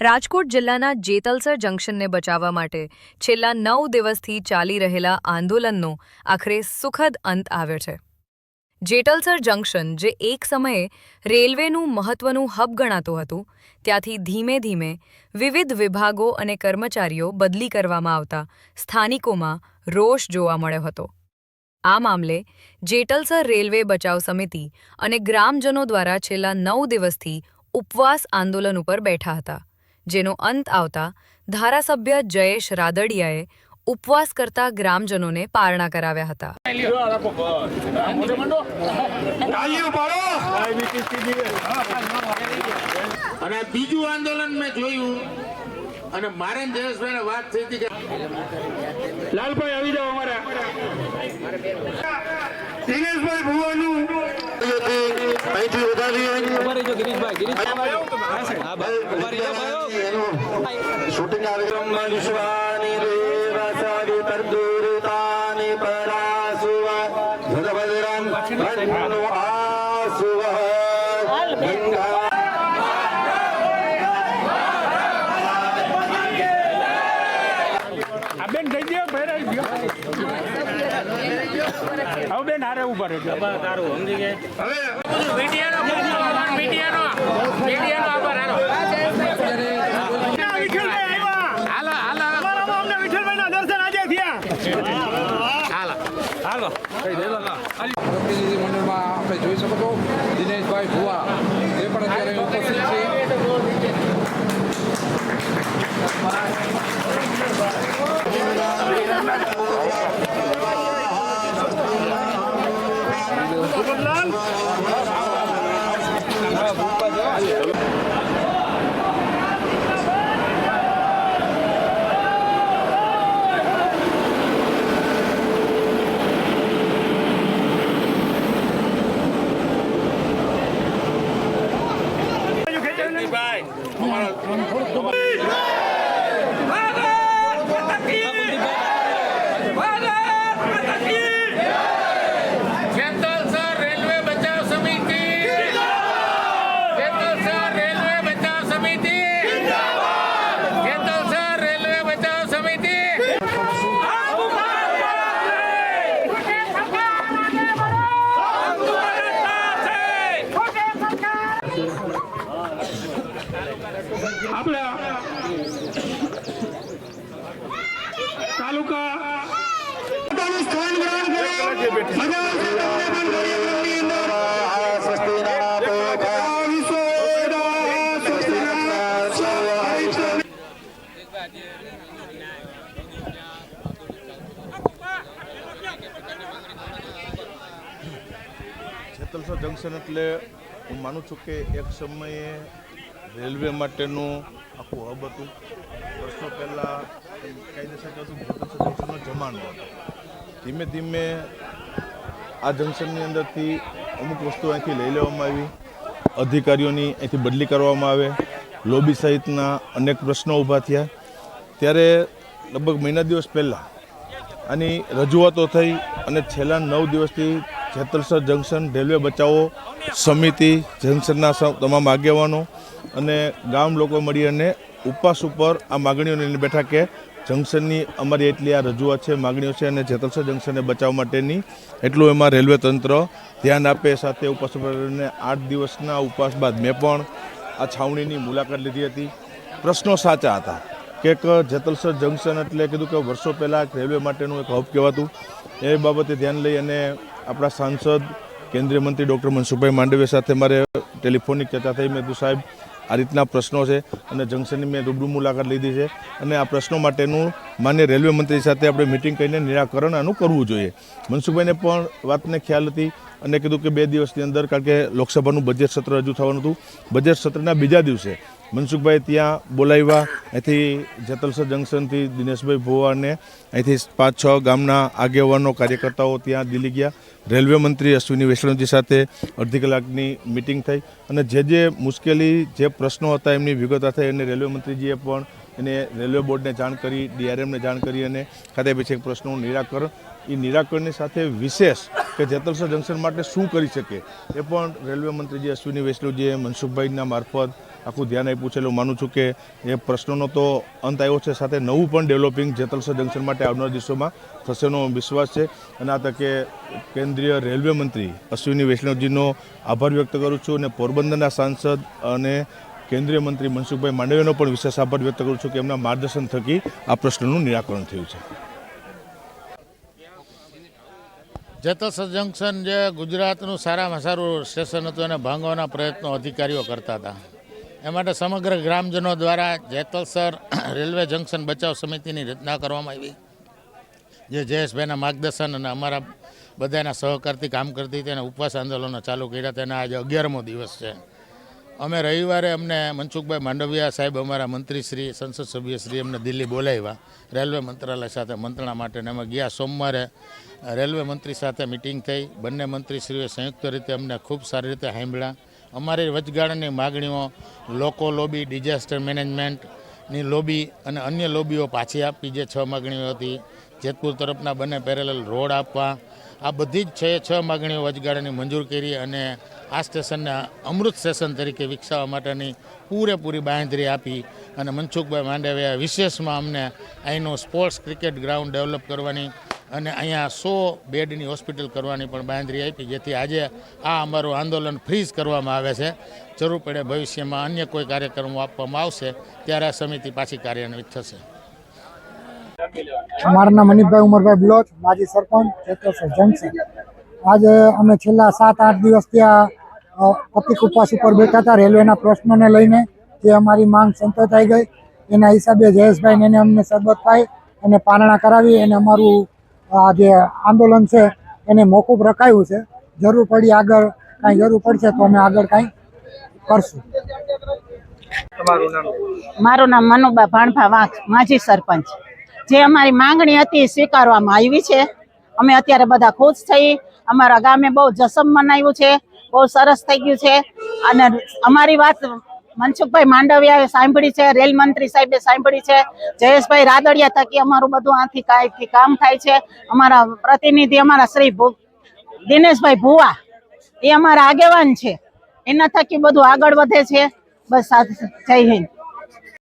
રાજકોટ જિલ્લાના જેતલસર જંકશનને બચાવવા માટે છેલ્લા 9 દિવસથી ચાલી રહેલા આંદોલનનો આખરે સુખદ અંત આવ્યો છે। જેતલસર જંકશન, જે એક સમયે રેલવેનું મહત્વનું હબ ગણાતું હતું, ત્યાંથી ધીમે ધીમે વિવિધ વિભાગો અને કર્મચારીઓ બદલી કરવામાં આવતા સ્થાનિકોમાં રોષ જોવા મળ્યો હતો। આ મામલે જેતલસર રેલવે બચાવ સમિતિ અને ગ્રામજનો દ્વારા છેલ્લા 9 દિવસથી ઉપવાસ આંદોલન ઉપર બેઠા હતા, જેનો અંત આવતા ધારાસભ્ય જયેશ રાદડિયાએ ઉપવાસ કરતા ગ્રામજનોને પારણા કરાવ્યા હતા। અને બીજું આંદોલન મેં જોયું અને મારે જયેશભાઈને વાત થઈ હતી કે લાલભાઈ આવી જાઓ અમારા દિનેશભાઈ ભુવાનું અહીંથી વધારી શૂટિંગ આવે તરદૂરતાની પરાસુવા ભદ્રભદ્રમ ભદ્રનો આસુવા બેન થઈ ગયો ભેરાઈ ગયો હવે બેન હારે ઉભા રહેજો તારું સમજી ગયા હવે મીડિયાનો આભાર હાલો વિઠ્ઠલભાઈના દર્શન આજે થયા હાલો પ્રતિનિધિ મંડળમાં આપણે જોઈ શકો છો દિનેશભાઈ ભુવા એ પણ અત્યારે ઉપસ્થિત આપણા તાલુકા સ્થાન ગ્રહણ જેતલસર જંકશન એટલે હું માનું છું કે એક સમયે રેલવે માટેનું આખું હબ હતું। વર્ષો પહેલાં કાયદેસર હતું જેતલસર જંકશનનો જમાનો હતો। ધીમે ધીમે આ જંકશનની અંદરથી અમુક વસ્તુઓ અહીંથી લઈ લેવામાં આવી, અધિકારીઓની અહીંથી બદલી કરવામાં આવે, લોબી સહિતના અનેક પ્રશ્નો ઊભા થયા। ત્યારે લગભગ મહિના દિવસ પહેલાં આની રજૂઆતો થઈ અને છેલ્લા 9 દિવસથી જેતલસર જંકશન રેલવે બચાવો સમિતિ, જંકશનના તમામ આગેવાનો અને ગામ લોકો મળી અને ઉપવાસ ઉપર આ માગણીઓને લઈને બેઠા કે જંકશનની અમારી એટલી આ રજૂઆત છે, માગણીઓ છે અને જેતલસર જંકશનને બચાવવા માટેની એટલું એમાં રેલવે તંત્ર ધ્યાન આપે। સાથે ઉપવાસ ઉપરને 8 દિવસના ઉપવાસ બાદ મેં પણ આ છાવણીની મુલાકાત લીધી હતી। પ્રશ્નો સાચા હતા કે જેતલસર જંકશન એટલે કીધું કે વર્ષો પહેલાં રેલવે માટેનું એક હબ કહેવાતું। એ બાબતે ધ્યાન લઈ અને આપણા સાંસદ કેન્દ્રીય મંત્રી ડૉક્ટર મનસુખભાઈ માંડવીયા સાથે મારે ટેલિફોનિક ચર્ચા થઈ। મેં કીધું સાહેબ આ રીતના પ્રશ્નો છે અને જંકશનની મેં રૂબરૂ મુલાકાત લીધી છે અને આ પ્રશ્નો માટેનું માન્ય રેલવે મંત્રી સાથે આપણે મિટિંગ કરીને નિરાકરણ આનું કરવું જોઈએ। મનસુખભાઈને પણ વાતને ખ્યાલ હતી અને કીધું કે 2 દિવસની અંદર, કારણ કે લોકસભાનું બજેટ સત્ર રજૂ થવાનું હતું, બજેટ સત્રના બીજા દિવસે મનસુખભાઈ ત્યાં બોલાવ્યા। અહીંથી જેતલસર જંકશનથી દિનેશભાઈ ભુવાને અહીંથી 5-6 ગામના આગેવાનો કાર્યકર્તાઓ ત્યાં દિલ્હી ગયા। રેલવે મંત્રી અશ્વિની વૈષ્ણવજી સાથે અડધી કલાકની મિટિંગ થઈ અને જે મુશ્કેલી, જે પ્રશ્નો હતા એમની વિગતો થઈ અને રેલવે મંત્રીજીએ પણ એને રેલવે બોર્ડને જાણ કરી, ડીઆરએમને જાણ કરી અને ખાતે પછી એક પ્રશ્નનું નિરાકરણ, એ નિરાકરણની સાથે વિશેષ કે જેતલસર જંકશન માટે શું કરી શકે એ પણ રેલવે મંત્રીજી અશ્વિની વૈષ્ણવજીએ મનસુખભાઈના મારફત આખું ધ્યાન આપ્યું છે. એટલે હું માનું છું કે એ પ્રશ્નોનો તો અંત આવ્યો છે, સાથે નવું પણ ડેવલપિંગ જેતલસર જંકશન માટે આવનારા દિવસોમાં થશેનો વિશ્વાસ છે. અને આ તકે કેન્દ્રીય રેલવે મંત્રી અશ્વિની વૈષ્ણવજીનો આભાર વ્યક્ત કરું છું અને પોરબંદરના સાંસદ અને કેન્દ્રીય મંત્રી મનસુખભાઈ માંડવિયાનો પણ વિશેષ આભાર વ્યક્ત કરું છું કે એમના માર્ગદર્શન થકી આ પ્રશ્નનું નિરાકરણ થયું છે. જેતલસર જંકશન જે ગુજરાતનું સારામાં સારું સ્ટેશન હતું એને ભાંગવાના પ્રયત્નો અધિકારીઓ કરતા હતા. એ માટે સમગ્ર ગ્રામજનો દ્વારા જેતલસર રેલવે જંકશન બચાવ સમિતિની રચના કરવામાં આવી, જે જયેશભાઈના માર્ગદર્શન અને અમારા બધાના સહકારથી કામ કરતી હતી અને ઉપવાસ આંદોલનો ચાલુ કર્યા હતા. અને આજે 11મો દિવસ છે. અમે રવિવારે અમને મનસુખભાઈ માંડવિયા સાહેબ, અમારા મંત્રીશ્રી, સંસદ સભ્યશ્રી અમને દિલ્હી બોલાવ્યા રેલવે મંત્રાલય સાથે મંત્રણા માટે. અને અમે ગયા સોમવારે રેલવે મંત્રી સાથે મિટિંગ થઈ. બંને મંત્રીશ્રીઓએ સંયુક્ત રીતે અમને ખૂબ સારી રીતે સાંભળ્યા. અમારી વચગાળાની માગણીઓ, લોકો લોબી, ડિઝાસ્ટર મેનેજમેન્ટની લોબી અને અન્ય લોબીઓ પાછી આપી, જે 6 માગણીઓ હતી. જેતપુર તરફના બંને પેરેલલ રોડ આપવા, આ બધી જ 6 માગણીઓ વચગાળાની મંજૂર કરી અને આ સ્ટેશનને અમૃત સ્ટેશન તરીકે વિકસાવવા માટેની પૂરેપૂરી બાંહેધરી આપી. અને મનસુખભાઈ માંડવિયા વિશેષમાં અમને અહીંનું સ્પોર્ટ્સ ક્રિકેટ ગ્રાઉન્ડ ડેવલપ કરવાની અને અહીંયા 100 બેડની હોસ્પિટલ કરવાની પણ બાંહેધરી આપી, જેથી આજે આ અમારું આંદોલન ફ્રીઝ કરવામાં આવે છે. જરૂર પડે ભવિષ્યમાં અન્ય કોઈ કાર્યક્રમો આપવામાં આવશે ત્યારે આ સમિતિ પાછી કાર્યાન્વિત થશે. મારું નામ મનીષભાઈ ઉમરભાઈ બ્લોચ, માજી સરપંચ, જેતલસર જંકશન. આજે અમે છેલ્લા 7-8 દિવસ ત્યાં પતિક ઉપવાસ ઉપર બેઠા હતા રેલવેના પ્રશ્નોને લઈને. જે અમારી માંગ સંતોષાઈ ગઈ એના હિસાબે જયેશભાઈને એને અમને સરબત પાઈ અને પારણા કરાવી અને અમારું આ જે આંદોલન છે એને મોકૂફ રખાયું છે. જરૂર પડી આગળ કાંઈ જરૂર પડશે તો અમે આગળ કાંઈ કરશું. મારું નામ મનુબા ભાણભા વાંક, માજી સરપંચ. જે અમારી માંગણી હતી સ્વીકારવામાં આવી છે. અમે અત્યારે બધા ખુશ થઈ. અમારા ગામે બહુ જશ્ન મનાવ્યું છે, બહુ સરસ થઈ ગયું છે. અને અમારી વાત મનસુખભાઈ માંડવિયાએ સાંભળી છે, રેલ મંત્રી સાહેબે સાંભળી છે, જયેશભાઈ રાદડિયા થકી અમારું બધું આથી કાંઈથી કામ થાય છે. અમારા પ્રતિનિધિ અમારા શ્રી દિનેશભાઈ ભુવા એ અમારા આગેવાન છે, એના થકી બધું આગળ વધે છે. બસ જય હિન્દ.